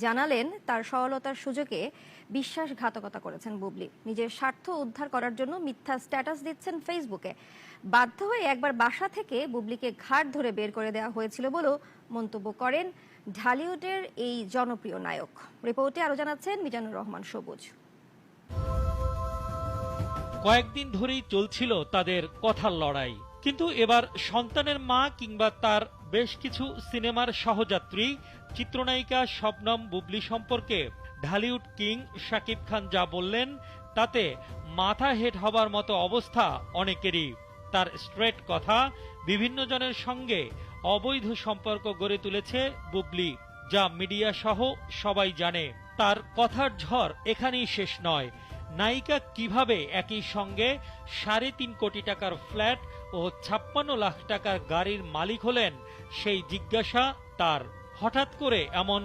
জানালেন তার সরলতার সুযোগে বিশ্বাসঘাতকতা করেছেন বুবলি। নিজের স্বার্থ উদ্ধার করার জন্য মিথ্যা স্ট্যাটাস দিচ্ছেন ফেসবুকে। বাধ্য হয়ে একবার বাসা থেকে বুবলিকে ঘাট ধরে বের করে দেওয়া হয়েছিল বলেও মন্তব্য করেন ঢালিউডের এই জনপ্রিয় নায়ক। রিপোর্টে আরো জানাচ্ছেন মিজানুর রহমান সবুজ। কয়েকদিন ধরেই চলছিল তাদের কথার লড়াই, কিন্তু এবার সন্তানের মা কিংবা তার বেশ কিছু সিনেমার সহযাত্রী চিত্রনায়িকা শবনম বুবলি সম্পর্কে ঢালিউড কিং শাকিব খান যা বললেন তাতে মাথা হেট হবার মতো অবস্থা অনেকেরই। তার স্ট্রেট কথা, বিভিন্ন জনের সঙ্গে অবৈধ সম্পর্ক গড়ে তুলেছে বুবলি, যা মিডিয়া সহ সবাই জানে। তার কথার ঝড় এখানেই শেষ নয়। নায়িকা কিভাবে একই সঙ্গে ৩.৫ কোটি টাকার ফ্ল্যাট ও ৫৬ লাখ টাকার গাড়ির মালিক হলেন, সেই জিজ্ঞাসা তার। হঠাৎ করে এমন